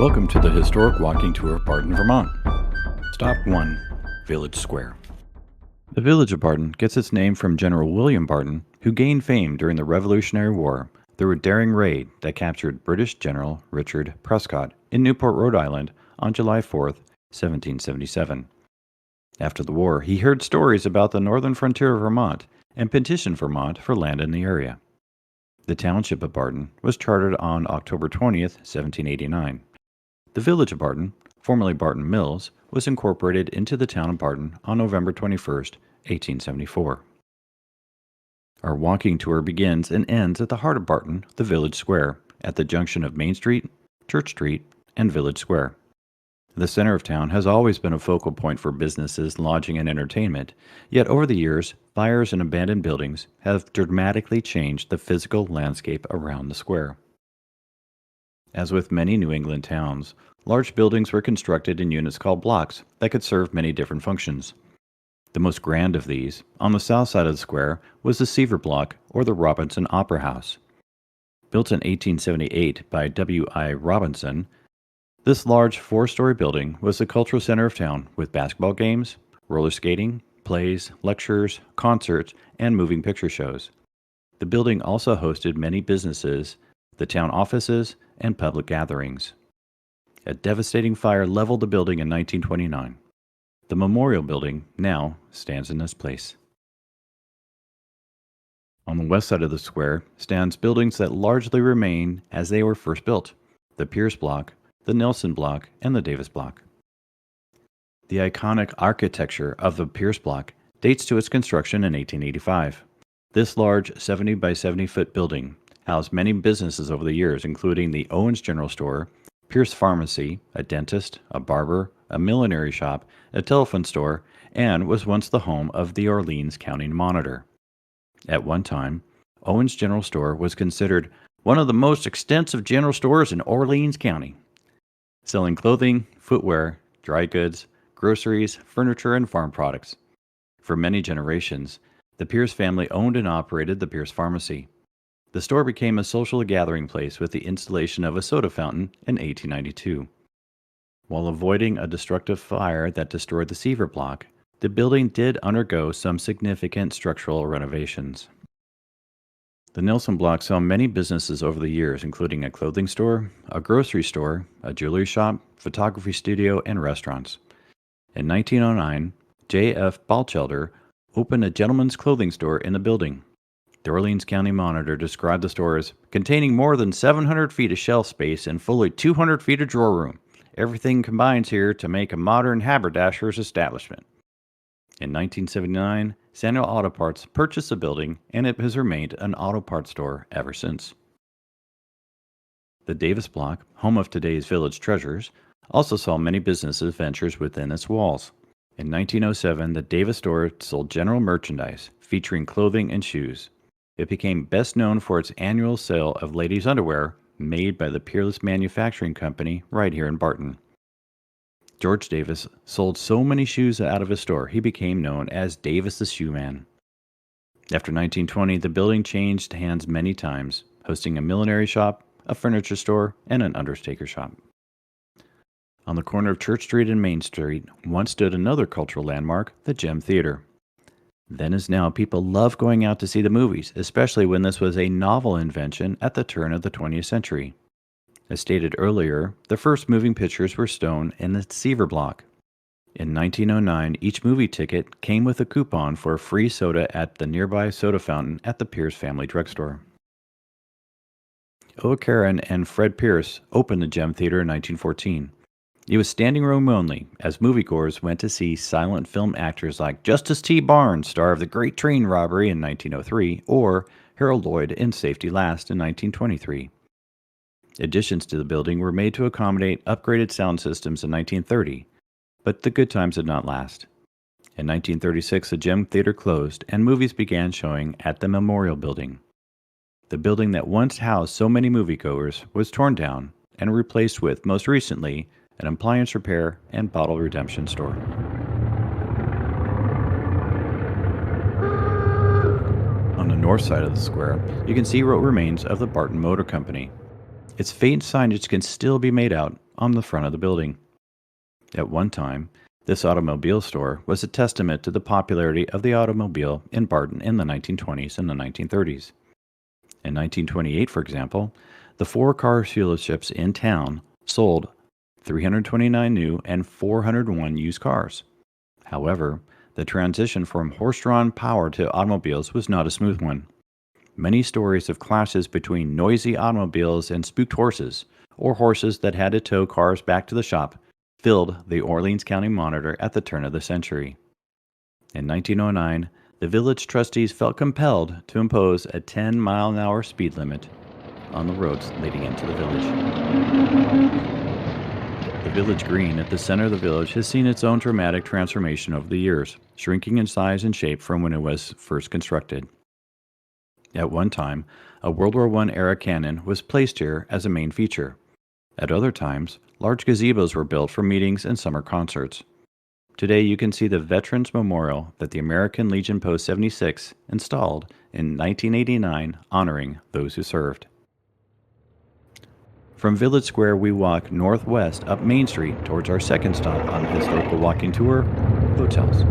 Welcome to the historic walking tour of Barton, Vermont. Stop 1. Village Square. The village of Barton gets its name from General William Barton, who gained fame during the Revolutionary War through a daring raid that captured British General Richard Prescott in Newport, Rhode Island on July 4, 1777. After the war, he heard stories about the northern frontier of Vermont and petitioned Vermont for land in the area. The township of Barton was chartered on October 20th, 1789. The village of Barton, formerly Barton Mills, was incorporated into the town of Barton on November 21st, 1874. Our walking tour begins and ends at the heart of Barton, the village square, at the junction of Main Street, Church Street, and Village Square. The center of town has always been a focal point for businesses, lodging, and entertainment, yet over the years, fires and abandoned buildings have dramatically changed the physical landscape around the square. As with many New England towns, large buildings were constructed in units called blocks that could serve many different functions. The most grand of these, on the south side of the square, was the Seaver Block, or the Robinson Opera House. Built in 1878 by W.I. Robinson, this large four-story building was the cultural center of town with basketball games, roller skating, plays, lectures, concerts, and moving picture shows. The building also hosted many businesses, the town offices, and public gatherings. A devastating fire leveled the building in 1929. The memorial building now stands in its place. On the west side of the square stands buildings that largely remain as they were first built: the Pierce Block, the Nelson Block, and the Davis Block. The iconic architecture of the Pierce Block dates to its construction in 1885. This large 70 by 70 foot building housed many businesses over the years, including the Owens General Store, Pierce Pharmacy, a dentist, a barber, a millinery shop, a telephone store, and was once the home of the Orleans County Monitor. At one time, Owens General Store was considered one of the most extensive general stores in Orleans County, selling clothing, footwear, dry goods, groceries, furniture, and farm products. For many generations, the Pierce family owned and operated the Pierce Pharmacy. The store became a social gathering place with the installation of a soda fountain in 1892. While avoiding a destructive fire that destroyed the Seaver Block, the building did undergo some significant structural renovations. The Nelson Block saw many businesses over the years, including a clothing store, a grocery store, a jewelry shop, photography studio, and restaurants. In 1909, J.F. Balchelder opened a gentleman's clothing store in the building. The Orleans County Monitor described the store as containing more than 700 feet of shelf space and fully 200 feet of drawer room. Everything combines here to make a modern haberdasher's establishment. In 1979, Samuel Auto Parts purchased the building, and it has remained an auto parts store ever since. The Davis Block, home of today's Village Treasures, also saw many businesses ventures within its walls. In 1907, the Davis store sold general merchandise, featuring clothing and shoes. It became best known for its annual sale of ladies' underwear made by the Peerless Manufacturing Company right here in Barton. George Davis sold so many shoes out of his store, he became known as Davis the Shoe Man. After 1920, the building changed hands many times, hosting a millinery shop, a furniture store, and an undertaker shop. On the corner of Church Street and Main Street once stood another cultural landmark, the Gem Theater. Then as now, people love going out to see the movies, especially when this was a novel invention at the turn of the 20th century. As stated earlier, the first moving pictures were shown in the Seaver Block. In 1909, each movie ticket came with a coupon for a free soda at the nearby soda fountain at the Pierce Family Drugstore. O'Caron and Fred Pierce opened the Gem Theater in 1914. It was standing room only, as moviegoers went to see silent film actors like Justice T. Barnes, star of The Great Train Robbery in 1903, or Harold Lloyd in Safety Last in 1923. Additions to the building were made to accommodate upgraded sound systems in 1930, but the good times did not last. In 1936, the Gem Theater closed and movies began showing at the Memorial Building. The building that once housed so many moviegoers was torn down and replaced with, most recently, an appliance repair and bottle redemption store. On the north side of the square, you can see what remains of the Barton Motor Company. Its faint signage can still be made out, on the front of the building. At one time, this automobile store was a testament to the popularity of the automobile in Barton in the 1920s and the 1930s. In 1928, for example, the 4 car dealerships in town sold 329 new and 401 used cars. However, the transition from horse-drawn power to automobiles was not a smooth one. Many stories of clashes between noisy automobiles and spooked horses, or horses that had to tow cars back to the shop, filled the Orleans County Monitor at the turn of the century. In 1909, the village trustees felt compelled to impose a 10-mile-an-hour speed limit on the roads leading into the village. The village green at the center of the village has seen its own dramatic transformation over the years, shrinking in size and shape from when it was first constructed. At one time, a World War I era cannon was placed here as a main feature. At other times, large gazebos were built for meetings and summer concerts. Today you can see the Veterans Memorial that the American Legion Post 76 installed in 1989 honoring those who served. From Village Square we walk northwest up Main Street towards our second stop on the historical walking tour, hotels.